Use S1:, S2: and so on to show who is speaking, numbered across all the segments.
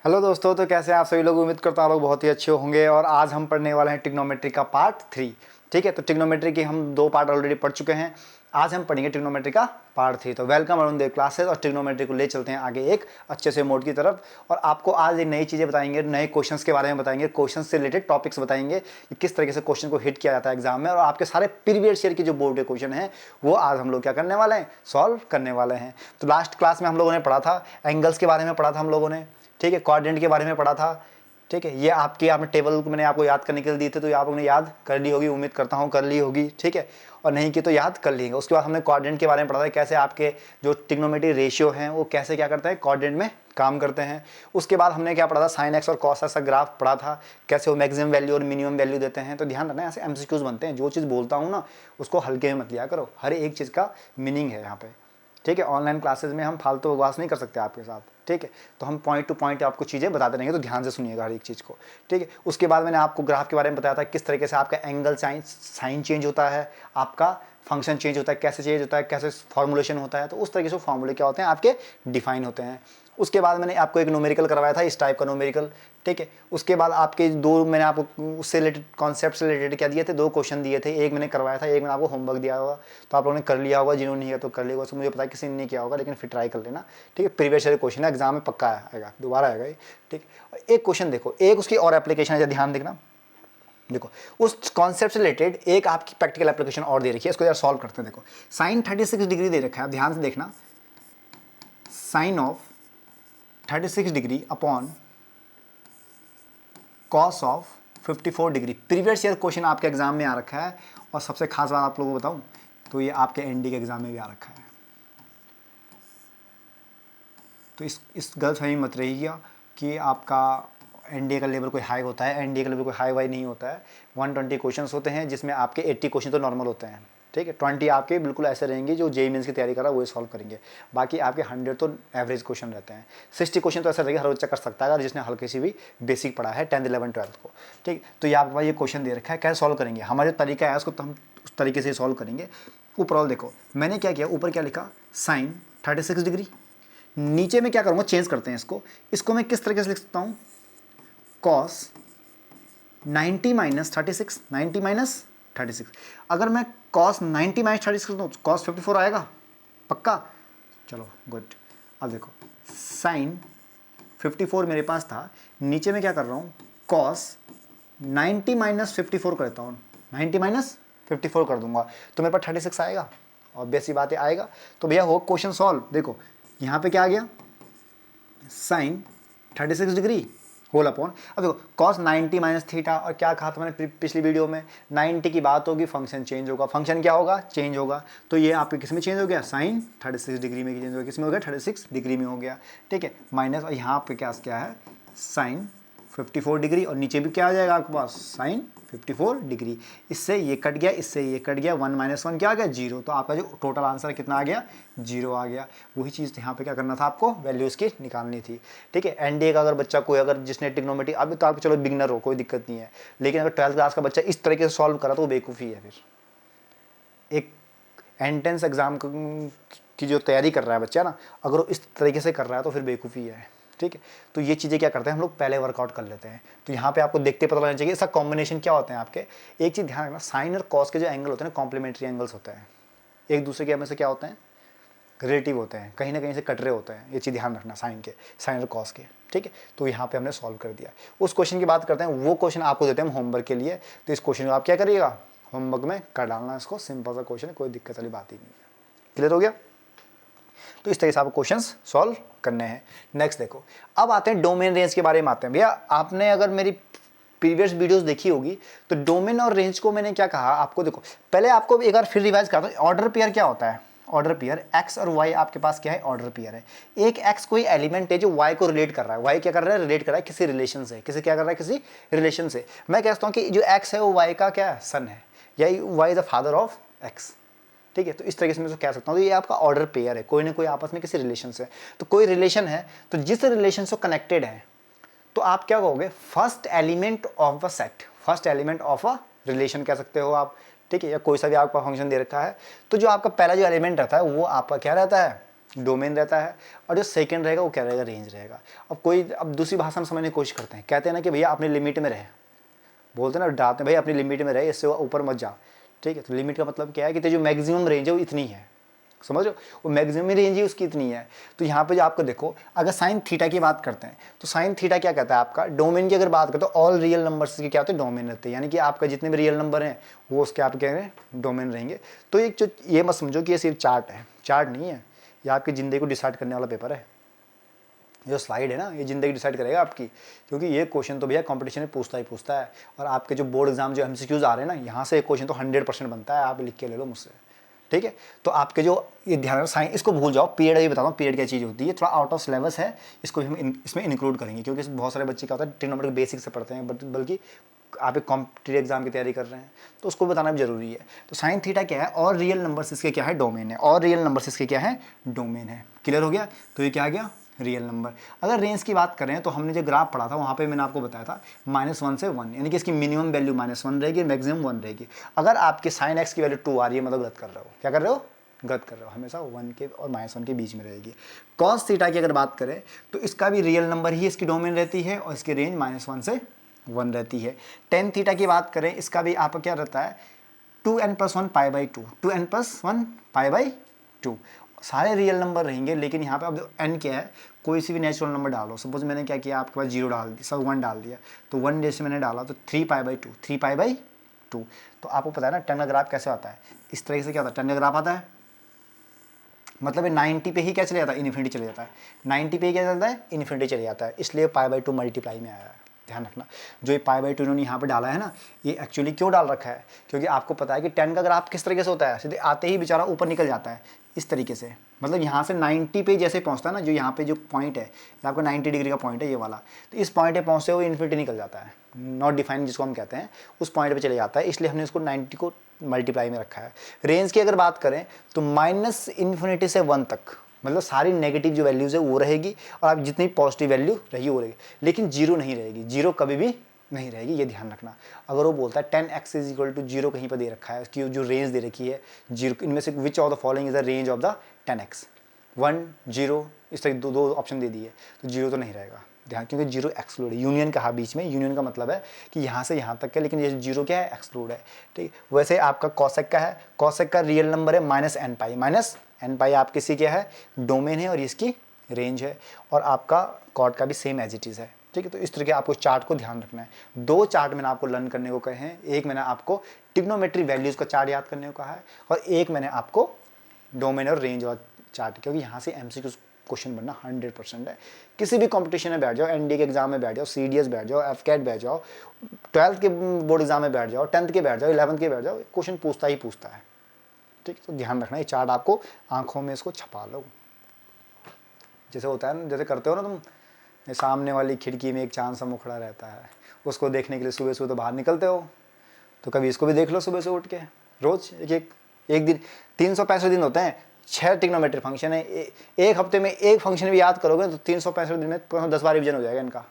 S1: Hello दोस्तों, तो कैसे हैं आप सभी लोग। उम्मीद करता हूँ आप लोग बहुत ही अच्छे होंगे। और आज हम पढ़ने वाले हैं ट्रिग्नोमेट्री का पार्ट 3। ठीक है, तो ट्रिग्नोमेट्री की हम 2 पार्ट ऑलरेडी पढ़ चुके हैं। आज हम पढ़ेंगे ट्रिग्नोमेट्री का पार्ट 3। तो वेलकम अरुण देव क्लासेस, और ट्रिग्नोमेट्री को ले चलते हैं आगे एक अच्छे से मोड की तरफ। और आपको आज एक नई चीज़ें बताएंगे, नए क्वेश्चंस के बारे में बताएंगे, क्वेश्चन से रिलेटेड टॉपिक्स बताएंगे कि किस तरीके से क्वेश्चन को हिट किया जाता है एग्जाम में। और आपके सारे प्रीवियस ईयर के जो बोर्ड के क्वेश्चन हैं वो आज हम लोग क्या करने वाले हैं, सॉल्व करने वाले हैं। तो लास्ट क्लास में हम लोगों ने पढ़ा था एंगल्स के बारे में पढ़ा था हम लोगों ने। ठीक है, कोऑर्डिनेट के बारे में पढ़ा था। ठीक है, ये आपने टेबल मैंने आपको याद करने के लिए दी थी, तो आप लोगों ने याद कर ली होगी, उम्मीद करता हूँ कर ली होगी। ठीक है, और नहीं की तो याद कर लेंगे। उसके बाद हमने कोऑर्डिनेट के बारे में पढ़ा था, कैसे आपके जो ट्रिग्नोमेट्री रेशियो हैं वो कैसे क्या करते हैं, कोऑर्डिनेट में काम करते हैं। उसके बाद हमने क्या पढ़ा था, साइन एक्स और कॉस एक्स का ग्राफ पढ़ा था, कैसे वो मैक्सिमम वैल्यू और मिनिमम वैल्यू देते हैं। तो ध्यान रखना, ऐसे एमसीक्यूज बनते हैं। जो चीज़ बोलता हूँ ना उसको हल्के में मत लिया करो, हर एक चीज़ का मीनिंग है यहाँ पे। ठीक है, ऑनलाइन क्लासेस में हम फालतू बकवास नहीं कर सकते आपके साथ। ठीक है, तो हम पॉइंट टू पॉइंट आपको चीज़ें बताते रहेंगे, तो ध्यान से सुनिएगा हर एक चीज़ को। ठीक है, उसके बाद मैंने आपको ग्राफ के बारे में बताया था, किस तरीके से आपका एंगल साइन चेंज होता है, आपका फंक्शन चेंज होता है, कैसे चेंज होता है, कैसे फॉर्मुलेशन होता है। तो उस तरीके से फॉर्मूले क्या होते हैं आपके डिफाइन होते हैं। उसके बाद मैंने आपको एक न्यूमेरिकल करवाया था, इस टाइप का न्यूमेरिकल। ठीक है, उसके बाद आपके मैंने आपको उससे रिलेटेड कॉन्सेप्ट से रिलेटेड क्या दिए थे, 2 क्वेश्चन दिए थे। एक मैंने करवाया था, एक मैंने आपको होमवर्क दिया होगा, तो आप लोगों ने कर लिया होगा। जिन्होंने नहीं किया तो कर लिया होगा, मुझे पता है किसी ने नहीं किया होगा, लेकिन फिर ट्राई कर लेना। ठीक है, प्रीवियस ईयर क्वेश्चन है, एग्जाम में पक्का आएगा, दोबारा आएगा ये। ठीक, एक क्वेश्चन देखो, एक उसकी और एप्लीकेशन है, ध्यान देखना। देखो, उस कॉन्सेप्ट से रिलेटेड एक आपकी प्रैक्टिकल एप्लीकेशन और दे रखी है, इसको यार सॉल्व करते हैं। देखो, साइन 36 डिग्री दे रखा है, ध्यान से देखना। Sine of 36 degree upon cos of 54 degree. Previous year question आपके एग्जाम में आ रखा है। और सबसे खास बात आप लोगों को बताऊं तो ये आपके एनडी के एग्जाम में भी आ रखा है। तो इस गलतफहमी मत रहिएगा कि आपका एनडीए का लेवल कोई हाई होता है। एनडीए का लेवल कोई हाई वाई नहीं होता है। 120 क्वेश्चंस होते हैं, जिसमें आपके 80 क्वेश्चन तो नॉर्मल होते हैं। ठीक है, 20 आपके बिल्कुल ऐसे रहेंगे जो जेईई मेंस की तैयारी कर रहा है वो सॉल्व करेंगे। बाकी आपके 100 तो एवरेज क्वेश्चन रहते हैं। 60 क्वेश्चन तो ऐसा रहेगा हर बच्चा कर सकता है अगर जिसने हल्की सी भी बेसिक पढ़ा है 10th 11th 12th को। ठीक, तो ये आपके पास ये क्वेश्चन दे रखा है, कैसे सॉल्व करेंगे। हमारा जो तरीका है उसको तो हम उस तरीके से सॉल्व करेंगे। ऊपर देखो मैंने क्या किया, ऊपर क्या लिखा, साइन 36 डिग्री। नीचे में क्या करूँगा, चेंज करते हैं इसको मैं किस तरीके से लिख सकता हूँ, कॉस 90 माइनस 36, 90 माइनस 36। अगर मैं कॉस 90 माइनस 36 करता हूँ तो कॉस 54 आएगा पक्का। चलो गुड। अब देखो, साइन 54 मेरे पास था, नीचे में क्या कर रहा हूँ, कॉस 90 माइनस 54 करता हूँ, 90 माइनस 54 कर दूंगा तो मेरे पास 36 आएगा। और बेसी बात है आएगा। तो भैया हो क्वेश्चन सॉल्व। देखो यहाँ पे क्या आ गया, साइन 36 डिग्री होल अपॉन, अब देखो कॉस 90 माइनस थीटा। और क्या कहा था मैंने पिछली वीडियो में, 90 की बात होगी, फंक्शन चेंज होगा। फंक्शन क्या होगा, चेंज होगा। तो ये आपके किस में चेंज हो गया, साइन 36 डिग्री में चेंज हो गया। किस में हो गया, 36 डिग्री में हो गया। ठीक है, माइनस, और यहाँ पे क्या है, साइन 54 डिग्री। और नीचे भी क्या आ जाएगा आपके पास, साइन 54 डिग्री। इससे ये कट गया, इससे ये कट गया, 1 माइनस 1 क्या आ गया, 0। तो आपका जो टोटल आंसर कितना आ गया, 0 आ गया। वही चीज़ यहाँ पे क्या करना था, आपको वैल्यू इसकी निकालनी थी। ठीक है, एनडीए का अगर बच्चा कोई अगर जिसने ट्रिग्नोमेट्री, अभी तो आप चलो बिगनर हो, कोई दिक्कत नहीं है, लेकिन अगर 12th क्लास का बच्चा इस तरीके से सॉल्व करा तो वो बेवकूफ़ी है। फिर एक एंट्रेंस एग्जाम की जो तैयारी कर रहा है बच्चा ना, अगर वो इस तरीके से कर रहा है तो फिर बेवकूफ़ी है। ठीक है, तो ये चीज़ें क्या करते हैं हम लोग पहले वर्कआउट कर लेते हैं। तो यहाँ पे आपको देखते पता लगना चाहिए इसका कॉम्बिनेशन क्या होते हैं आपके। एक चीज़ ध्यान रखना, साइन और कॉस के जो एंगल होते हैं ना, कॉम्प्लीमेंट्री एंगल्स होते हैं, एक दूसरे के में से क्या होते हैं, रिलेटिव होते हैं, कहीं ना कहीं से कट रहे होते हैं। ये चीज़ ध्यान रखना साइन और कॉस के। ठीक है, तो यहाँ पे हमने सॉल्व कर दिया। उस क्वेश्चन की बात करते हैं, वो क्वेश्चन आपको देते हैं होमवर्क के लिए। तो इस क्वेश्चन को आप क्या करिएगा, होमवर्क में कर डालना इसको। सिंपल सा क्वेश्चन है, कोई दिक्कत वाली बात ही नहीं है। क्लियर हो गया। तो इस तरीके से आपको क्वेश्चंस सॉल्व करने हैं। नेक्स्ट देखो, अब आते हैं डोमेन रेंज के बारे में आते हैं। भैया आपने अगर मेरी प्रीवियस वीडियोस देखी होगी तो डोमेन और रेंज को मैंने क्या कहा आपको, देखो पहले आपको एक बार फिर रिवाइज करता हूं। ऑर्डर पेयर क्या होता है, ऑर्डर पेयर एक्स और वाई आपके पास क्या है, ऑर्डर पेयर है। एक एक्स कोई एलिमेंट है जो वाई को रिलेट कर रहा है। वाई क्या कर रहा है, रिलेट कर रहा है किसी रिलेशन से। किसी क्या कर रहा है, किसी रिलेशन से। मैं कहता हूँ कि जो एक्स है वो वाई का क्या है, सन है, या why the father of x. ठीक है, तो इस तरीके से मैं तो कह सकता हूँ तो ये आपका ऑर्डर पेयर है, कोई ना कोई आपस में किसी रिलेशन से। तो कोई रिलेशन है तो जिस रिलेशन से कनेक्टेड है तो आप क्या कहोगे, first element of a set, first element of a relation कह सकते हो आप। ठीक है, या कोई सा भी आपका फंक्शन दे रखा है तो जो आपका पहला जो एलिमेंट रहता है वो आपका क्या रहता है, डोमेन रहता है, और जो सेकंड रहेगा वो क्या रहेगा, रेंज रहेगा। अब दूसरी भाषा में समझने की कोशिश करते हैं, कहते हैं ना कि भैया अपनी लिमिट में रहे, बोलते हैं ना, डालते हैं भाई अपनी लिमिट में रहे, इससे ऊपर मत जा, ठीक है। तो लिमिट का मतलब क्या है कि जो मैक्सिमम रेंज है वो इतनी है, समझ रहे हो, वो मैक्सिमम रेंज ही उसकी इतनी है। तो यहाँ पे जो आपको देखो, अगर साइन थीटा की बात करते हैं तो साइन थीटा क्या कहता है आपका, डोमेन की अगर बात करते हो ऑल रियल नंबर्स के क्या होते हैं, डोमेन रहते हैं, यानी कि आपका जितने भी रियल नंबर हैं वो उसके आप क्या हैं, डोमेन रहेंगे। तो एक जो ये मत समझो कि ये सिर्फ चार्ट है, चार्ट नहीं है, ये आपकी ज़िंदगी को डिसाइड करने वाला पेपर है। जो स्लाइड है ना, ये ज़िंदगी डिसाइड करेगा आपकी, क्योंकि ये क्वेश्चन तो भैया कंपटीशन में पूछता ही पूछता है। और आपके जो बोर्ड एग्जाम जो एमसीक्यूज आ रहे हैं ना, यहाँ से एक क्वेश्चन तो 100% बनता है, आप लिख के ले लो मुझसे, ठीक है। तो आपके जो ये ध्यान रखो, साइन इसको भूल जाओ, पीरियड भी बताता हूँ पीरियड क्या चीज़ होती है, थोड़ा आउट ऑफ सिलेबस है, इसको भी हम इसमें इंक्लूड करेंगे, क्योंकि बहुत सारे बच्चे क्या होता है ट्रिग्नोमेट्री बेसिक से पढ़ते हैं, बल्कि आप एक कॉम्पिटिटिव एग्जाम की तैयारी कर रहे हैं, तो उसको बताना भी जरूरी है। तो साइन थीटा क्या है, और रियल नंबर्स इसके क्या है, डोमेन है, और रियल नंबर्स इसके क्या है, डोमेन है। क्लियर हो गया। तो ये क्या आ गया, रियल नंबर। अगर रेंज की बात करें तो हमने जो ग्राफ पढ़ा था वहाँ पे मैंने आपको बताया था -1 से 1, यानी कि इसकी मिनिमम वैल्यू -1 रहेगी, मैक्सिमम 1 रहेगी। अगर आपके साइन एक्स की वैल्यू 2 आ रही है, मतलब गलत कर रहे हो, क्या कर रहे हो, गलत कर रहे हो, हमेशा 1 के और -1 के बीच में रहेगी। कॉस थीटा की अगर बात करें तो इसका भी रियल नंबर ही इसकी डोमेन रहती है, और इसकी रेंज -1 से 1 रहती है। टेन थीटा की बात करें, इसका भी आपका क्या रहता है, 2n+1 π/2, 2n+1 π/2, सारे रियल नंबर रहेंगे। लेकिन यहाँ पे अब n क्या है, कोई सी भी नेचुरल नंबर डालो। सपोज मैंने क्या किया, आपके पास 0 डाल दिया, सब 1 डाल दिया, तो 1 जैसे मैंने डाला तो 3π/2, 3π/2। तो आपको पता है ना टेन का ग्राफ कैसे आता है, इस तरीके से क्या होता है, टेन का ग्राफ आता है, मतलब ये 90 पे ही क्या चले जाता है, इन्फिनिटी चले जाता है, 90 पे ही क्या जाता है, इन्फिनिटी चले जाता है, इसलिए π/2 मल्टीप्लाई में आया है। ध्यान रखना, जो ये π/2 इन्होंने यहाँ पे डाला है ना, ये एक्चुअली क्यों डाल रखा है, क्योंकि आपको पता है कि 10 का ग्राफ किस तरीके से होता है, सीधे आते ही बेचारा ऊपर निकल जाता है इस तरीके से, मतलब यहाँ से 90 पे जैसे पहुँचता है ना, जो यहाँ पे जो पॉइंट है, आपका 90 डिग्री का पॉइंट है ये वाला, तो इस पॉइंट पे पहुँचते हुए इन्फिनिटी निकल जाता है, नॉट डिफाइंड जिसको हम कहते हैं, उस पॉइंट पे चले जाता है, इसलिए हमने इसको 90 को मल्टीप्लाई में रखा है। रेंज की अगर बात करें तो -∞ से 1 तक, मतलब सारी नेगेटिव जो वैल्यूज़ है वो रहेगी, और आप जितनी पॉजिटिव वैल्यू रही वो रहेगी, लेकिन जीरो नहीं रहेगी, जीरो कभी भी नहीं रहेगी, ये ध्यान रखना। अगर वो बोलता है 10x = 0 कहीं पर दे रखा है, कि जो रेंज दे रखी है जीरो, इनमें से which of the following is the range of the 10x, 1 0, इस तरह दो ऑप्शन दे दिए, तो जीरो तो नहीं रहेगा, ध्यान, क्योंकि जीरो एक्सक्लूड है, यूनियन कहा बीच में, यूनियन का मतलब है कि यहाँ से यहाँ तक है, लेकिन ये जीरो क्या है, एक्सक्लूड है, ठीक। वैसे आपका कॉसेक का है, कॉसेक का रियल नंबर है -n π आप किसी क्या है, डोमेन है, और इसकी रेंज है, और आपका कॉट का भी सेम एज इट इज़ है, ठीक है। तो इस तरह के आपको चार्ट को ध्यान रखना है। 2 चार्ट मैंने आपको लर्न करने को कहे हैं, एक मैंने आपको ट्रिग्नोमेट्री वैल्यूज़ का चार्ट याद करने को कहा है, और एक मैंने आपको डोमेन और रेंज वाला चार्ट, क्योंकि यहाँ से MCQ क्वेश्चन बनना 100% है। किसी भी कंपटीशन में बैठ जाओ, NDA के एग्जाम में बैठ जाओ, CDS बैठ जाओ, FCAT बैठ जाओ, 12th के बोर्ड एग्जाम में बैठ जाओ, 10th के बैठ जाओ, 11th के बैठ जाओ, क्वेश्चन पूछता ही पूछता है, ठीक। तो ध्यान रखना, ये चार्ट आपको आंखों में इसको छपा लो, जैसे होता है ना, जैसे करते हो ना तुम, सामने वाली खिड़की में एक चांद सा मुखड़ा रहता है, उसको देखने के लिए सुबह सुबह तो बाहर निकलते हो, तो कभी इसको भी देख लो सुबह से उठ के, रोज एक दिन 365 दिन होते हैं, 6 ट्रिग्नोमेट्री फंक्शन है, एक हफ्ते में एक फंक्शन भी याद करोगे तो 365 दिन में 10 बार रिविजन हो जाएगा इनका,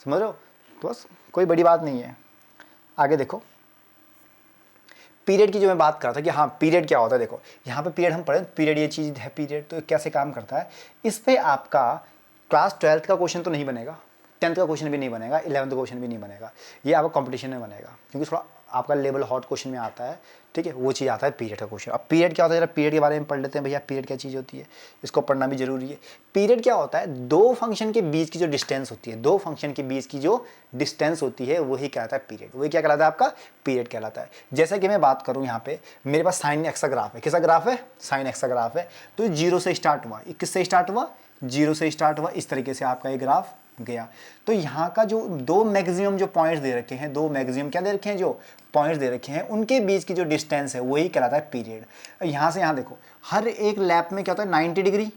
S1: समझ रहे हो। तो बस कोई बड़ी बात नहीं है। आगे देखो, पीरियड की जो मैं बात कर रहा था कि हाँ पीरियड क्या होता है, देखो यहाँ पे पीरियड हम पढ़े, पीरियड ये चीज़ है, पीरियड तो कैसे काम करता है, इस पे आपका क्लास 12th का क्वेश्चन तो नहीं बनेगा, 10th का क्वेश्चन भी नहीं बनेगा, 11th का क्वेश्चन भी नहीं बनेगा, ये आपका कंपटीशन में बनेगा, क्योंकि थोड़ा आपका लेवल हॉट क्वेश्चन में आता है, ठीक है, वो चीज़ आता है पीरियड का क्वेश्चन। अब पीरियड क्या होता है, जरा पीरियड के बारे में पढ़ लेते हैं भैया, पीरियड क्या चीज़ होती है, इसको पढ़ना भी जरूरी है। पीरियड क्या होता है, दो फंक्शन के बीच की जो डिस्टेंस होती है, दो फंक्शन के बीच की जो डिस्टेंस होती है वही कहलाता है पीरियड, वही क्या कहलाता है, आपका पीरियड कहलाता है। जैसे कि मैं बात करूँ यहाँ पे, मेरे पास साइन एक्स का ग्राफ है, किसका ग्राफ है, साइन एक्स का ग्राफ है, तो 0 से स्टार्ट हुआ, किससे स्टार्ट हुआ, 0 से स्टार्ट हुआ, इस तरीके से आपका ये ग्राफ गया। तो यहाँ का जो दो मैक्सिमम जो पॉइंट्स दे रखे हैं, दो मैक्सिमम क्या दे रखे हैं, जो पॉइंट्स दे रखे हैं, उनके बीच की जो डिस्टेंस है वही कहलाता है पीरियड। यहाँ से यहाँ देखो, हर एक लैप में क्या होता है, 90 डिग्री,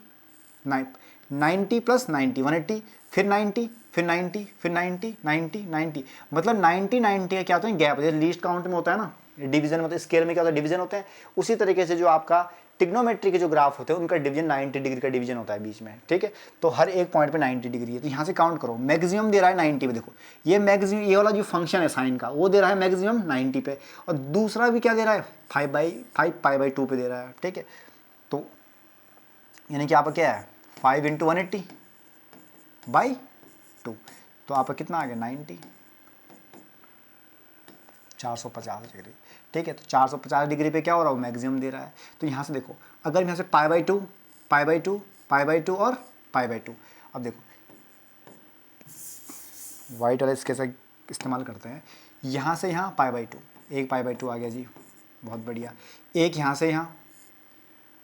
S1: 90 + 90 180, फिर 90, फिर 90, फिर 90, 90, 90, मतलब 90 90 का क्या होता है, गैप, जैसे लीस्ट काउंट में होता है ना, डिवीजन मतलब स्केल में क्या होता है, डिवीजन होते हैं, उसी तरीके से जो आपका ट्रिग्नोमेट्री के जो ग्राफ होते हैं उनका डिवीजन 90 डिग्री का डिवीजन होता है बीच में, ठीक है। तो हर एक पॉइंट पे 90 डिग्री है, तो यहाँ से काउंट करो, मैक्सिमम दे रहा है 90 पे, देखो ये मैक्सिमम, ये वाला जो फंक्शन है साइन का वो दे रहा है मैक्सिमम 90 पे, और दूसरा भी क्या दे रहा है 5/2 पे दे रहा है, ठीक है। तो यानी कि आपका क्या है 5 × 180/2, तो आपका कितना आ गया 90, 450 डिग्री। ठीक है, तो 450 डिग्री पे क्या हो रहा है, मैक्सिमम दे रहा है। तो यहाँ से देखो, अगर यहाँ से π/2 π/2 π/2 और π/2, अब देखो वाइट वाला इसके साथ इस्तेमाल करते हैं, यहाँ से यहाँ π/2, एक π/2 आ गया जी, बहुत बढ़िया। एक यहाँ से यहाँ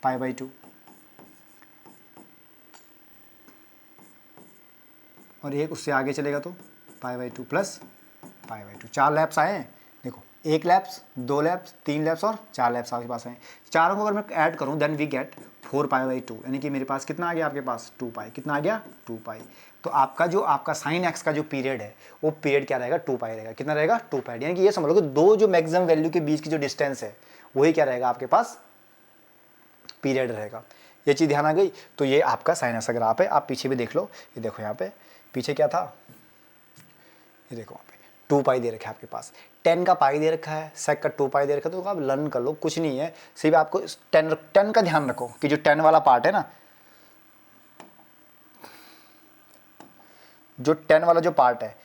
S1: π/2 और एक उससे आगे चलेगा तो π/2 प्लस π/2। 4 लैप्स आए हैं, देखो 1 लैप्स, 2 लैप्स, 3 लैप्स और 4 लैप्स आपके पास हैं। चारों को अगर मैं ऐड करूं देन वी गेट 4π/2, यानी कि मेरे पास कितना आ गया आपके पास 2π, कितना आ गया 2π। तो आपका जो आपका साइन एक्स का जो पीरियड है वो पीरियड क्या रहेगा 2π रहेगा, कितना रहेगा 2π। यानी कि ये समझ लो कि दो जो मैक्सिमम वैल्यू के बीच की जो डिस्टेंस है वही क्या रहेगा आपके पास पीरियड रहेगा। ये चीज़ ध्यान आ गई। तो ये आपका साइन एक्स का ग्राफ है, आप पीछे भी देख लो, ये देखो यहाँ पे पीछे क्या था, ये देखो वहाँ पे 2π दे रखा है आपके पास, 10 का पाई दे रखा है, सेक का 2π दे रखा है। तो आप लर्न कर लो, कुछ नहीं है, सिर्फ आपको 10 का ध्यान रखो कि जो 10 वाला पार्ट है ना, जो 10 वाला जो पार्ट है,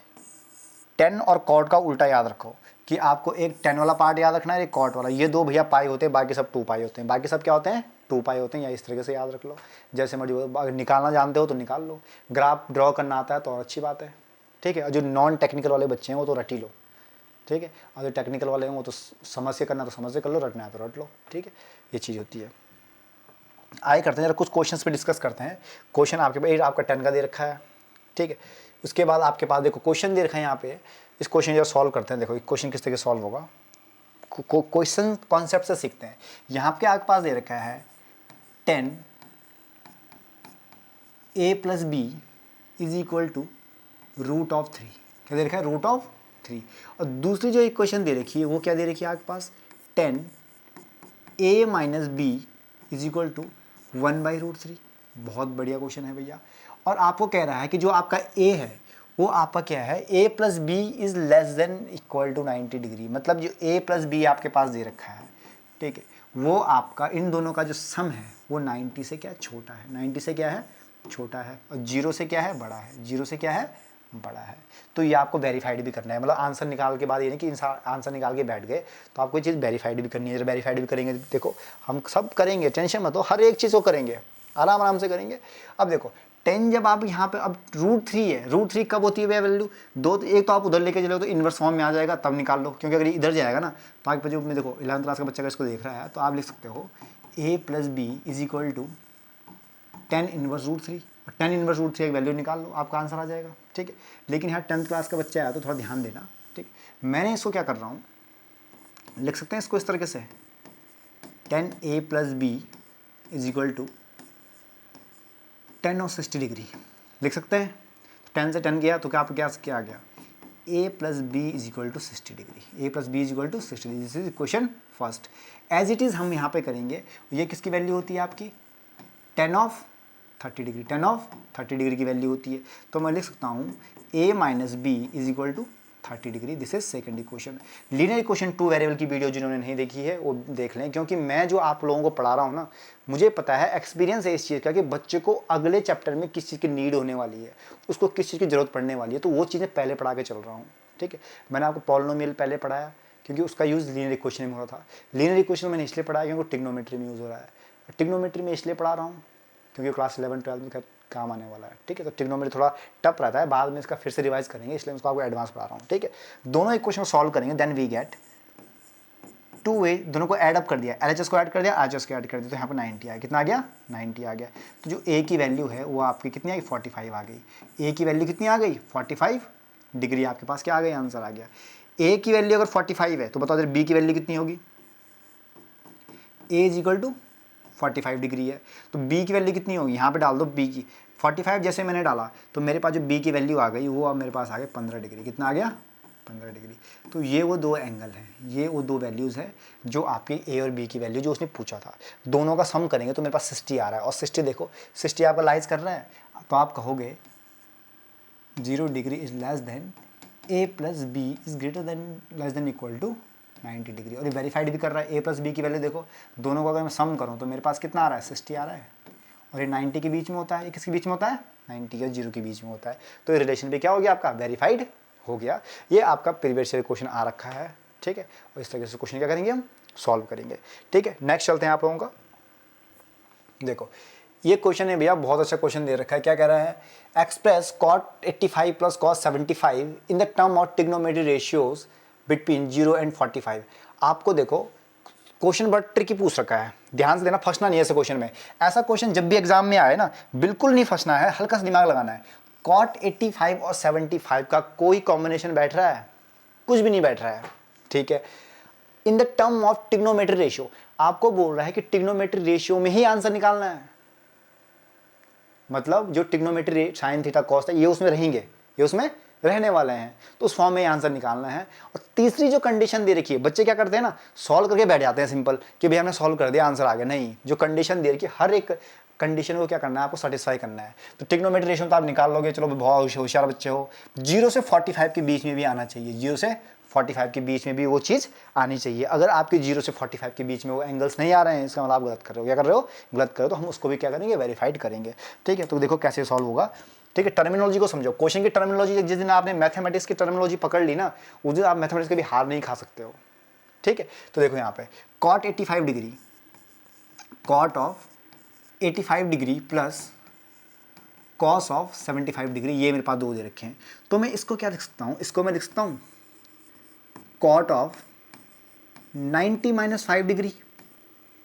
S1: 10 और कॉट का उल्टा याद रखो कि आपको एक 10 वाला पार्ट याद रखना है, एक कॉट वाला। ये दो भैया पाई होते हैं, बाकी सब 2π होते हैं, बाकी सब क्या होते हैं 2π होते हैं, या इस तरीके से याद रख लो जैसे मर्जी। अगर निकालना जानते हो तो निकाल लो, ग्राफ ड्रॉ करना आता है तो और अच्छी बात है। ठीक है, और जो नॉन टेक्निकल वाले बच्चे हैं वो तो रट ही लो, ठीक है, और जो टेक्निकल वाले हैं वो तो समझ से करना तो समझ से कर लो, रटना है तो रट लो। ठीक है, ये चीज़ होती है। आए करते हैं जरा कुछ क्वेश्चंस पे डिस्कस करते हैं। क्वेश्चन आपके पास आपका 10 का दे रखा है, ठीक है। उसके बाद आपके पास देखो क्वेश्चन दे रखा है यहाँ पे, इस क्वेश्चन जरा सॉल्व करते हैं। देखो क्वेश्चन किस तरह सॉल्व होगा, क्वेश्चन कॉन्सेप्ट से सीखते हैं। यहाँ पे आपके पास दे रखा है 10 a + b = √3। क्या दे रखा है √3। और दूसरी जो इक्वेशन दे रखी है वो क्या दे रखी है आपके पास 10 a - b = 1/√3। बहुत बढ़िया क्वेश्चन है भैया। और आपको कह रहा है कि जो आपका a है वो आपका क्या है a + b = 90 डिग्री। मतलब जो a + b आपके पास दे रखा है, ठीक है, वो आपका इन दोनों का जो सम है वो 90 से क्या छोटा है, 90 से क्या है छोटा है, और 0 से क्या है बड़ा है, 0 से क्या है बड़ा है। तो ये आपको वेरीफाइड भी करना है, मतलब आंसर निकाल के बाद ये नहीं कि इंसान आंसर निकाल के बैठ गए, तो आपको ये चीज़ वेरीफाइड भी करनी है। जब वेरीफाइड भी करेंगे, देखो हम सब करेंगे, टेंशन मत हो, हर एक चीज़ को करेंगे, आराम आराम से करेंगे। अब देखो 10 जब आप यहाँ पे अब √3 है, √3 कब होती है वैल्यू दो, एक तो आप उधर लेके चलो तो इन्वर्स फॉर्म में आ जाएगा, तब निकाल लो, क्योंकि अगर इधर जाएगा ना तो आपके जो में देखो 11th क्लास का बच्चा अगर इसको देख रहा है तो आप लिख सकते हो a + b = 10 इन्वर्स √3, और 10 इन्वर्स √3 एक वैल्यू निकाल लो, आपका आंसर आ जाएगा। ठीक है, लेकिन यहाँ 10th क्लास का बच्चा है तो थोड़ा ध्यान देना। ठीक, मैंने इसको क्या कर रहा हूँ, लिख सकते हैं इसको इस तरीके से 10a + b = 10 और 60 डिग्री लिख सकते हैं। 10 से 10 गया तो क्या आपका क्या आ गया a + b = 60 degree, a + b = 60 degree. This is question first. As it is हम यहाँ पे करेंगे, ये किसकी वैल्यू होती है आपकी 10 ऑफ 30 डिग्री, 10 ऑफ 30 डिग्री की वैल्यू होती है। तो मैं लिख सकता हूँ a - b = 30 degree. This is second equation. Linear equation 2 variable की वीडियो जिन्होंने नहीं देखी है वो देख लें, क्योंकि मैं जो आप लोगों को पढ़ा रहा हूँ ना, मुझे पता है, एक्सपीरियंस है इस चीज़ का कि बच्चे को अगले चैप्टर में किस चीज़ की नीड होने वाली है, उसको किस चीज़ की ज़रूरत पड़ने वाली है, तो वो चीज़ें पहले पढ़ा के चल रहा हूँ। ठीक है, मैंने आपको पॉलिनोमियल पहले पढ़ाया क्योंकि उसका यूज़ लीनियर इक्वेशन में हो रहा था। लीनियर इक्वेशन मैंने इसलिए पढ़ाया क्योंकि टिग्नोमेट्री में यूज़ हो रहा है। टिग्नोमेट्री में इसलिए पढ़ा रहा हूँ क्योंकि क्लास 11-12 में काम आने वाला है। ठीक है, तो ट्रिग्नोमेट्री थोड़ा टफ रहता है, बाद में इसका फिर से रिवाइज करेंगे, इसलिए मैं उसको आपको एडवांस पढ़ा रहा हूँ। ठीक है, दोनों इक्वेशन सॉल्व करेंगे, देन वी गेट 2a, दोनों को ऐड अप कर दिया, LHS को ऐड कर दिया, RHS को ऐड कर दिया, तो यहाँ पर 90 आ गया। कितना आ गया 90 आ गया। तो जो a की वैल्यू है वो आपकी कितनी आ गई 45 आ गई। a की वैल्यू कितनी आ गई 45 डिग्री, आपके पास क्या आ गई आंसर आ गया। a की वैल्यू अगर 45 है तो बताओ जरा b की वैल्यू कितनी होगी, a = 45 डिग्री है, तो b की वैल्यू कितनी होगी, यहाँ पे डाल दो b की 45, जैसे मैंने डाला तो मेरे पास जो b की वैल्यू आ गई वो अब मेरे पास आ गया 15 डिग्री। कितना आ गया 15 डिग्री। तो ये वो दो एंगल हैं, ये वो दो वैल्यूज़ हैं जो आपकी a और b की वैल्यू जो उसने पूछा था, दोनों का सम करेंगे तो मेरे पास 60 आ रहा है। और 60 देखो 60 आपका लाइज कर रहा है, तो आप कहोगे 0 degree is less than a + b is greater than less than equal to 90 degree. और ये वेरीफाइड भी कर रहा है, a + b की वैल्यू देखो, दोनों को अगर मैं सम करूँ तो मेरे पास कितना आ रहा है 60 आ रहा है, और ये 90 के बीच में होता है। ये किसके बीच में होता है? 90 और 0 के बीच में होता है। तो ये रिलेशन भी क्या हो गया आपका? वेरीफाइड हो गया। ये आपका प्रीवियस ईयर क्वेश्चन आ रखा है, ठीक है। और इस तरीके से क्वेश्चन क्या करेंगे हम? सॉल्व करेंगे, ठीक है। नेक्स्ट चलते हैं आप लोगों का। देखो ये क्वेश्चन है भैया, बहुत अच्छा क्वेश्चन दे रखा है। क्या कह रहा है? Express cot 85 plus cos 75 in the term of trigonometry ratios between 0 and 45। आपको देखो क्वेश्चन बड़ा ट्रिकी पूछ रखा है, ध्यान से देना, फंसना नहीं है ऐसे क्वेश्चन में। ऐसा क्वेश्चन जब भी एग्जाम में आए ना, बिल्कुल नहीं फंसना है, हल्का सा दिमाग लगाना है। cot 85 और 75 का कोई कॉम्बिनेशन बैठ रहा है? कुछ भी नहीं बैठ रहा है, ठीक है। In the term of trigonometry ratio, आपको बोल रहा है कि ट्रिग्नोमेट्री रेशियो में ही आंसर निकालना है। मतलब जो ट्रिग्नोमेट्री साइन थीटा कॉस है ये उसमें रहेंगे, ये उसमें रहने वाले हैं, तो उस फॉर्म में आंसर निकालना है। और तीसरी जो कंडीशन दे रखी है, बच्चे क्या करते हैं ना, सॉल्व करके बैठ जाते हैं सिंपल कि भैया हमने सॉल्व कर दिया आंसर आ गया। नहीं, जो कंडीशन दे रखी है हर एक कंडीशन को क्या करना है, आपको सेटिस्फाई करना है। तो ट्रिग्नोमेट्री रेशियो तो आप निकाल लोगे, चलो बहुत होशियार बच्चे हो। 0 से 45 के बीच में भी आना चाहिए, 0 से 45 के बीच में भी वो चीज़ आनी चाहिए। अगर आपके 0 से 45 के बीच में वो एंगल्स नहीं आ रहे हैं, इसका मतलब आप गलत कर रहे हो। क्या कर रहे हो? गलत कर रहे हो। तो हम उसको भी क्या करेंगे? वेरीफाइड करेंगे, ठीक है। तो देखो कैसे सॉल्व होगा, ठीक है। टर्मिनोलॉजी को समझो, क्वेश्चन की टर्मिनोलॉजी। जिस दिन आपने मैथमेटिक्स की टर्मिनोलॉजी पकड़ ली ना, उस दिन आप मैथमेटिक्स के भी हार नहीं खा सकते हो, ठीक है। तो देखो यहाँ पे cot 85 degree, cot of 85 degree plus cos of 75 degree, ये मेरे पास दो दे रखे हैं। तो मैं इसको क्या लिख सकता हूँ? इसको मैं लिख सकता हूँ cot ऑफ 90 माइनस 5 डिग्री।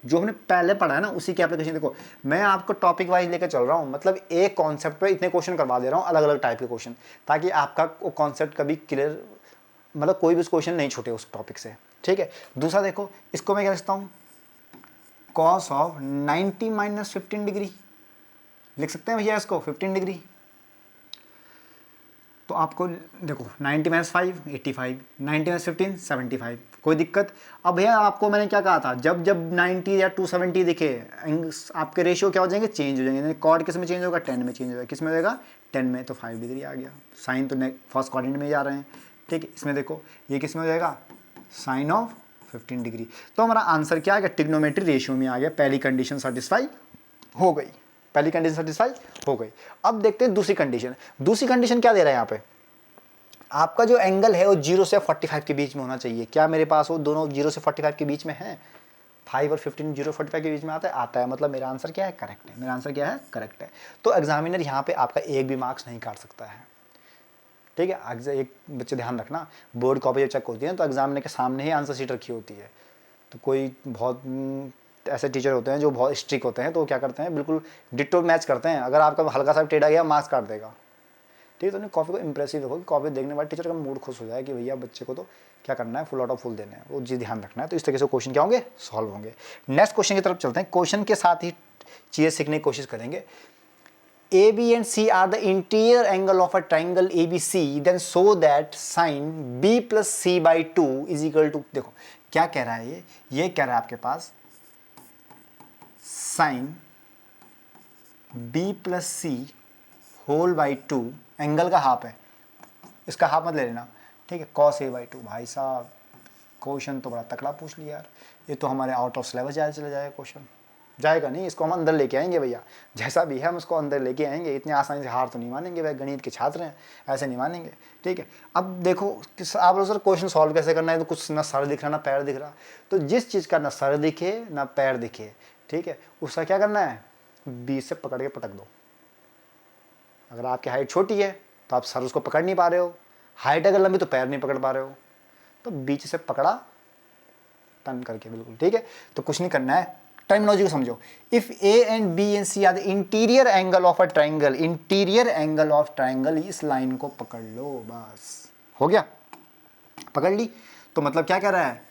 S1: जो हमने पहले पढ़ा है ना, उसी की एप्लीकेशन। देखो मैं आपको टॉपिक वाइज लेकर चल रहा हूँ, मतलब एक कॉन्सेप्ट पे इतने क्वेश्चन करवा दे रहा हूँ, अलग अलग टाइप के क्वेश्चन, ताकि आपका वो कॉन्सेप्ट कभी क्लियर, मतलब कोई भी क्वेश्चन नहीं छूटे उस टॉपिक से, ठीक है। दूसरा देखो, इसको मैं क्या लिखता हूँ? cos ऑफ 90 माइनस 15 डिग्री लिख सकते हैं भैया इसको, 15 डिग्री। तो आपको देखो 90 माइनस 5 85, 90 माइनस 15 75, कोई दिक्कत? अब भैया आपको मैंने क्या कहा था, जब जब 90 या 270 दिखे, आपके रेशियो क्या हो जाएंगे? चेंज हो जाएंगे। कॉर्ड किस में चेंज होगा? 10 में चेंज होगा। किस में होगा? 10 में। तो 5 डिग्री आ गया। साइन तो फर्स्ट क्वाड्रेंट में जा रहे हैं, ठीक है। इसमें देखो ये किस में हो जाएगा? Sine of 15 degree. तो हमारा आंसर क्या आ गया? ट्रिग्नोमेट्री रेशियो में आ गया। पहली कंडीशन सेटिस्फाई हो गई, पहली कंडीशन सेटिस्फाई हो गई। अब देखते हैं दूसरी कंडीशन। दूसरी कंडीशन क्या दे रहा है यहाँ पे? आपका जो एंगल है वो 0 से 45 के बीच में होना चाहिए। क्या मेरे पास वो दोनों 0 से 45 के बीच में है? 5 और 15 0 45 के बीच में आता है? आता है। मतलब मेरा आंसर क्या है? करेक्ट है। मेरा आंसर क्या है? करेक्ट है। तो एग्जामिनर यहाँ पे आपका एक भी मार्क्स नहीं काट सकता है, ठीक है। एक बच्चे ध्यान रखना, बोर्ड कॉपी जब चेक होती है तो एग्जामिनर के सामने ही आंसर शीट रखी होती है। तो कोई बहुत ऐसे टीचर होते हैं जो बहुत स्ट्रिक्ट होते हैं, तो क्या करते हैं, बिल्कुल डिट्टो मैच करते हैं। अगर आपका हल्का सा टेढ़ा गया, मार्क्स काट देगा, ठीक है। तो कॉपी को इंप्रेसिव रखो कि कॉपी देखने वाले टीचर का मूड खुश हो जाए कि भैया बच्चे को तो क्या करना है, फुल आउट ऑफ फुल देना है, वो चीज़ ध्यान रखना है। तो इस तरीके से क्वेश्चन क्या होंगे? सॉल्व होंगे। नेक्स्ट क्वेश्चन की तरफ चलते हैं। क्वेश्चन के साथ ही चीज़ें सीखने की कोशिश करेंगे। A B and C are the interior angle of a triangle A B C, then so that sine B plus C by 2 is equal to. देखो क्या कह रहा है ये कह रहा है आपके पास sine B plus C whole by 2, angle का हाफ है, इसका हाफ मत ले लेना, ठीक है। Cos A by 2। भाई साहब क्वेश्चन तो बड़ा तकड़ा पूछ लिया यार, ये तो हमारे आउट ऑफ सिलेबस चले जाएगा क्वेश्चन। जाएगा नहीं, इसको हम अंदर लेके आएंगे भैया, जैसा भी है हम उसको अंदर लेके आएंगे। इतनी आसानी से हार तो नहीं मानेंगे भाई, गणित के छात्र हैं, ऐसे नहीं मानेंगे, ठीक है। अब देखो आप लोग सर क्वेश्चन सॉल्व कैसे करना है, तो कुछ ना सर दिख रहा ना पैर दिख रहा। तो जिस चीज़ का ना सर दिखे ना पैर दिखे, ठीक है, उसका क्या करना है? बीच से पकड़ के पटक दो। अगर आपकी हाइट छोटी है तो आप सर उसको पकड़ नहीं पा रहे हो, हाइट अगर लंबी तो पैर नहीं पकड़ पा रहे हो, तो बीच से पकड़ा टर्न करके, बिल्कुल ठीक है। तो कुछ नहीं करना है, टर्मिनोलॉजी को समझो। If A and B and C are the interior angle of a triangle, interior angle of triangle, इस लाइन को पकड़ लो, बस हो गया, पकड़ ली। तो मतलब क्या कह रहा है?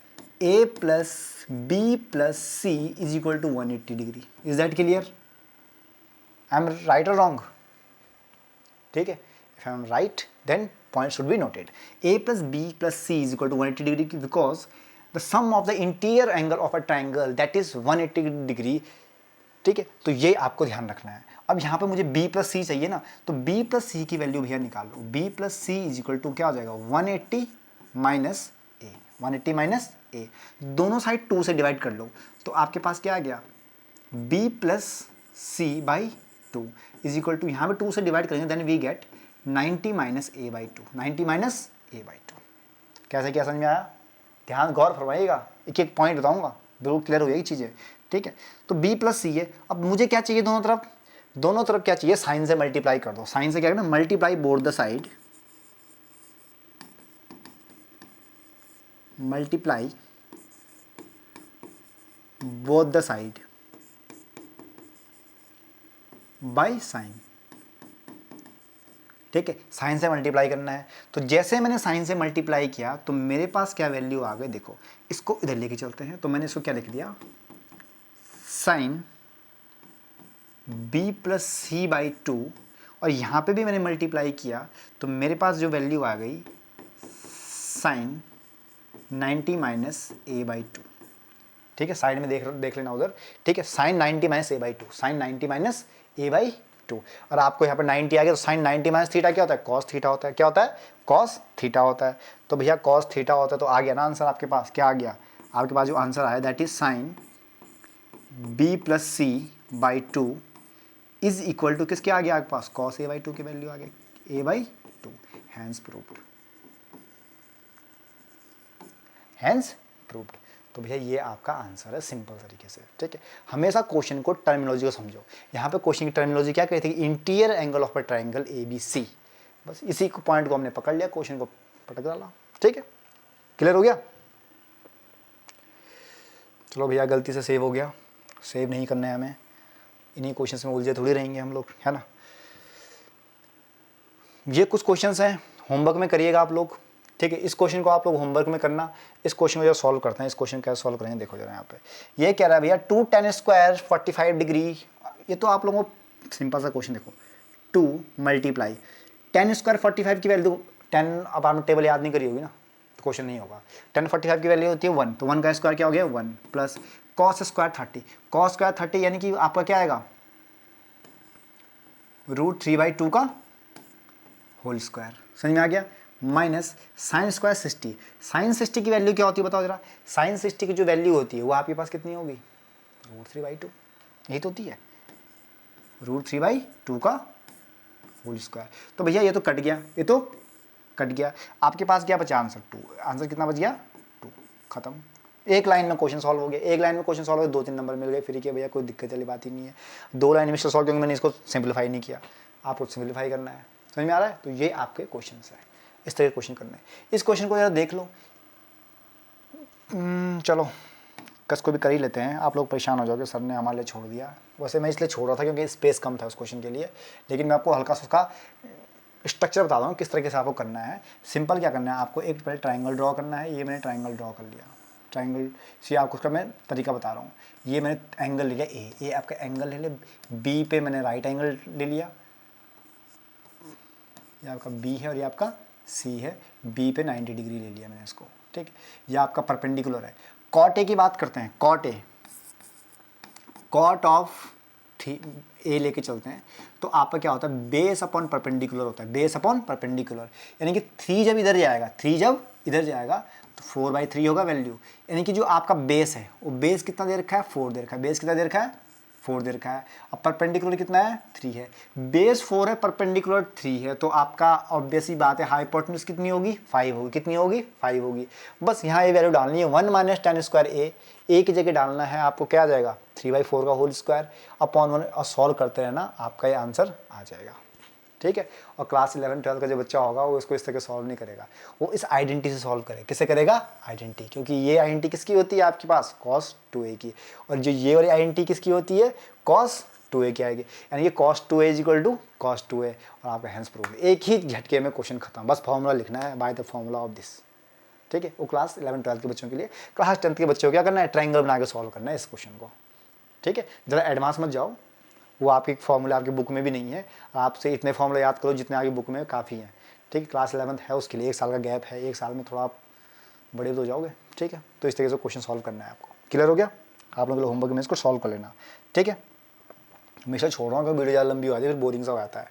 S1: A plus B plus C is equal to 180 degree. Is that clear? I am right और रॉन्ग? ठीक है, if I am right then point should be noted. A plus B plus C is equal to 180 degree because the sum of the interior angle of a triangle that is 180 degree, ठीक है। तो ये आपको ध्यान रखना है। अब यहाँ पे मुझे B प्लस C चाहिए ना, तो B प्लस C की वैल्यू भैया निकाल लो। B plus C is equal to क्या हो जाएगा? 180 माइनस ए, 180 माइनस ए, दोनों साइड 2 से डिवाइड कर लो, तो आपके पास क्या आ गया? B plus C by two is equal to, यहाँ पे 2 से डिवाइड करेंगे then we get 90 minus A by two, 90 minus A by two. कैसे क्या समझ में आया? ध्यान गौर फरमाइएगा, एक एक पॉइंट बताऊंगा, बिल्कुल क्लियर हो जाएगी चीज़ें, ठीक है। तो b प्लस सी है। अब मुझे क्या चाहिए दोनों तरफ? दोनों तरफ क्या चाहिए? साइन से मल्टीप्लाई कर दो। साइन से क्या करना? Multiply both the side, multiply both the side by sine, ठीक है। साइन से मल्टीप्लाई करना है, तो जैसे मैंने साइन से मल्टीप्लाई किया तो मेरे पास क्या वैल्यू आ गई, देखो इसको इधर लेके चलते हैं। तो मैंने इसको क्या लिख दिया? Sine b plus C by two, और यहाँ पे भी मैंने मल्टीप्लाई किया तो मेरे पास जो वैल्यू आ गई sine 90 minus A by two, ठीक है। साइड में देख लेना उधर, ठीक है। Sine 90 minus A by two, sine 90 minus A by two. और आपको यहाँ पर 90 आ गया तो साइन 90 माइनस थीटा क्या होता है? कॉस थीटा होता है। क्या होता है? कॉस थीटा होता है। तो भैया कॉस थीटा होता है तो आ गया ना आंसर आपके पास। क्या आ गया आपके पास? जो आंसर आया that is sine b plus C by two is equal to किसके आ गया आपके पास? कॉस ए बाई टू की वैल्यू आ गई, A by two. Hence proved, hence proved. तो भैया ये आपका आंसर है सिंपल तरीके से, ठीक है। हमेशा क्वेश्चन को टर्मिनोलॉजी को समझो। यहाँ पे क्वेश्चन की टर्मिनोलॉजी क्या कहती है? Interior angle of a triangle ABC। बस इसी को पॉइंट को हमने पकड़ लिया, क्वेश्चन को पटक डाला, ठीक है। क्लियर हो गया? चलो भैया गलती से सेव हो गया, सेव नहीं करना है हमें, इन्हीं क्वेश्चंस में उलझे थोड़ी रहेंगे हम लोग, है ना। ये कुछ क्वेश्चंस हैं, होमवर्क में करिएगा आप लोग, ठीक है। इस क्वेश्चन को आप लोग होमवर्क में करना। इस क्वेश्चन को जब सॉल्व करते हैं, इस क्वेश्चन कैसे सॉल्व करेंगे देखो जरा यहाँ पे। ये कह रहा है भैया 2 tan स्क्वायर 45 डिग्री। ये तो आप लोगों को सिंपल सा क्वेश्चन, देखो 2 मल्टीप्लाई tan स्क्वायर 45 की वैल्यू 10, अब आपने टेबल याद नहीं करी होगी ना तो क्वेश्चन नहीं होगा। tan 45 की वैल्यू होती है 1, तो 1 का स्क्वायर क्या हो गया? 1 plus cos square 30, cos square 30 यानी कि आपका क्या आएगा? √3/2 का होल स्क्वायर। समझ में आ गया? माइनस साइन स्क्वायर 60, साइन 60 की वैल्यू क्या होती है बताओ जरा? साइन 60 की जो वैल्यू होती है वो आपके पास कितनी होगी? √3/2, यही तो होती है, √3/2 का होल स्क्वायर। तो भैया ये तो कट गया, ये तो कट गया। आपके पास क्या बचा? आंसर 2। आंसर कितना बच गया? 2। खत्म। एक लाइन में क्वेश्चन सॉल्व हो गया। एक लाइन में क्वेश्चन सॉल्व हो गया, 2-3 नंबर मिल गए फ्री के। भैया कोई दिक्कत वाली बात ही नहीं है। 2 लाइन में सॉल्व क्योंकि मैंने इसको सिंप्लीफाई नहीं किया, आपको सिंप्लीफाई करना है। समझ में आ रहा है? तो ये आपके क्वेश्चन है, इस तरह के क्वेश्चन करना है। इस क्वेश्चन को जरा देख लो। चलो कस को भी कर ही लेते हैं। आप लोग परेशान हो जाओगे सर ने हमारे लिए छोड़ दिया। वैसे मैं इसलिए छोड़ रहा था क्योंकि स्पेस कम था उस क्वेश्चन के लिए, लेकिन मैं आपको हल्का सा उसका स्ट्रक्चर बता दूँ किस तरीके से आपको करना है। सिंपल क्या करना है आपको, एक पहले ट्राइंगल ड्रॉ करना है। ये मैंने ट्राइंगल ड्रॉ कर लिया, ट्राइंगल से आपको उसका मैं तरीका बता रहा हूँ। ये मैंने एंगल ले लिया ए, ये आपका एंगल ले लिया। बी पे मैंने राइट एंगल ले लिया, ये आपका बी है और ये आपका सी है। बी पे 90 डिग्री ले लिया मैंने इसको, ठीक। ये आपका परपेंडिकुलर है। कॉट ए की बात करते हैं, कॉट ए, कॉट ऑफ ए लेके चलते हैं तो आपका क्या होता है? बेस अपॉन परपेंडिकुलर होता है, बेस अपॉन परपेंडिकुलर। यानी कि 3 जब इधर जाएगा, 3 जब इधर जाएगा तो 4/3 होगा वैल्यू। यानी कि जो आपका बेस है वो बेस कितना दे रखा है? 4 दे रखा है। बेस कितना दे रखा है? 4 दे रखा है। अब परपेंडिकुलर कितना है? 3 है। बेस 4 है, परपेंडिकुलर 3 है, तो आपका ऑब्वियस ही बात है हाइपोटेन्यूज कितनी होगी? 5 होगी। कितनी होगी? 5 होगी। बस यहाँ ये वैल्यू डालनी है, 1 माइनस tan स्क्वायर ए की जगह डालना है आपको। क्या आ जाएगा? 3/4 का होल स्क्वायर अपॉन 1, और सॉल्व करते रहना, आपका ये आंसर आ जाएगा, ठीक है। और क्लास 11-12 का जो बच्चा होगा वो इसको इस तरह सॉल्व नहीं करेगा, वो इस आइडेंटिटी से सॉल्व करेगा। किससे करेगा? आइडेंटिटी। क्योंकि ये आइडेंटिटी किसकी होती है आपके पास? cos 2a की। और जो ये वाली आइडेंटिटी किसकी होती है? cos 2a की आएगी। यानी कि cos 2a = cos 2a, और आपका हैंस प्रूव। एक ही झटके में क्वेश्चन खत्म। बस फॉर्मूला लिखना है, by the formula of this, ठीक है। वो क्लास 11-12 के बच्चों के लिए। क्लास 10th के बच्चों को क्या करना है? ट्राइंगल बना के सॉल्व करना है इस क्वेश्चन को, ठीक है। ज़रा एडवांस मत जाओ, वो आपकी फॉर्मूला आपकी बुक में भी नहीं है। आपसे इतने फॉर्मूला याद करो जितने आपकी बुक में काफ़ी हैं, ठीक है। क्लास 11th है, उसके लिए 1 साल का गैप है। 1 साल में थोड़ा आप बड़े हो जाओगे, ठीक है। तो इस तरीके से क्वेश्चन सॉल्व करना है आपको। क्लियर हो गया? आप लोगों के होमवर्क में इसको सॉल्व कर लेना, ठीक है। हमेशा छोड़ रहा हूँ क्योंकि वीडियो ज़्यादा लंबी हो जाती है, फिर बोरिंग सा हो जाता है।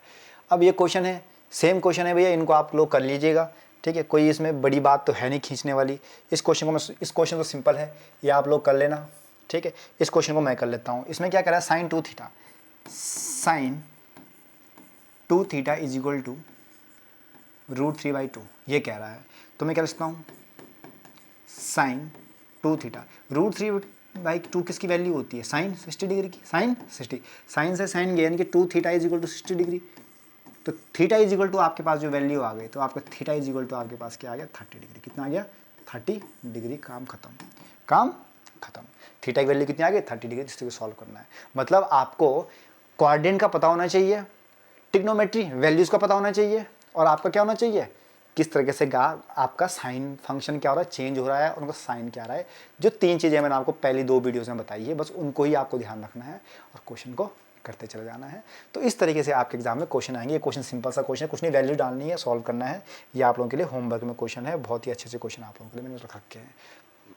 S1: अब ये क्वेश्चन है, सेम क्वेश्चन है भैया, इनको आप लोग कर लीजिएगा, ठीक है। कोई इसमें बड़ी बात तो है नहीं खींचने वाली। इस क्वेश्चन तो सिंपल है, ये आप लोग कर लेना, ठीक है। इस क्वेश्चन को मैं कर लेता हूँ। इसमें क्या कह रहा है? sin 2 थीटा। Sine 2 theta is equal to √3/2 ये कह रहा है। तो मैं क्या लिखता हूँ, साइन 2 थीटा, √3/2 किसकी वैल्यू होती है, साइन 60 डिग्री की, साइन 60, साइन से साइन गया यानी कि 2 theta is equal to 60 degree. तो थीटा इज इक्वल टू आपके पास जो वैल्यू आ गई, तो आपका थीटा इज इक्वल टू आपके पास क्या आ गया, 30 डिग्री। कितना आ गया, 30 डिग्री। काम खत्म, काम खत्म। थीटा की वैल्यू कितनी आ गई, 30 डिग्री। इसको सॉल्व करना है, मतलब आपको कोऑर्डिनेट का पता होना चाहिए, ट्रिग्नोमेट्री वैल्यूज़ का पता होना चाहिए, और आपका क्या होना चाहिए, किस तरीके से आपका साइन फंक्शन क्या हो रहा है, चेंज हो रहा है, और उनका साइन क्या आ रहा है। जो 3 चीज़ें मैंने आपको पहली 2 वीडियोज़ में बताई है, बस उनको ही आपको ध्यान रखना है और क्वेश्चन को करते चले जाना है। तो इस तरीके से आपके एग्जाम में क्वेश्चन आएंगे। ये क्वेश्चन सिंपल सा क्वेश्चन है, कुछ नहीं, वैल्यू डालनी है, सॉल्व करना है। ये आप लोगों के लिए होमवर्क में क्वेश्चन है, बहुत ही अच्छे से क्वेश्चन आप लोगों के लिए मैंने रख रखे हैं।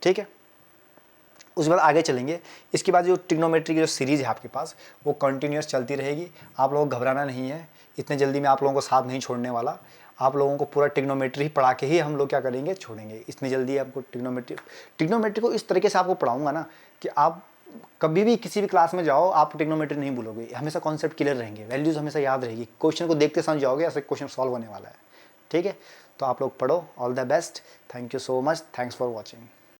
S1: ठीक है, उसके बाद आगे चलेंगे। इसके बाद जो ट्रिग्नोमेट्री की जो सीरीज़ है आपके पास, वो कंटिन्यूस चलती रहेगी। आप लोगों को घबराना नहीं है, इतने जल्दी मैं आप लोगों को साथ नहीं छोड़ने वाला। आप लोगों को पूरा ट्रिग्नोमेट्री पढ़ा के ही हम लोग क्या करेंगे, छोड़ेंगे। इतनी जल्दी आपको ट्रिग्नोमेट्री को इस तरीके से आपको पढ़ाऊंगा ना कि आप कभी भी किसी भी क्लास में जाओ, आप ट्रिग्नोमेट्री नहीं भूलोगे, हमेशा कॉन्सेप्ट क्लियर रहेंगे, वैल्यूज़ हमेशा याद रहेगी, क्वेश्चन को देखते समझ जाओगे, ऐसे क्वेश्चन सॉल्व होने वाला है। ठीक है, तो आप लोग पढ़ो। All the best, thank you so much, thanks for watching.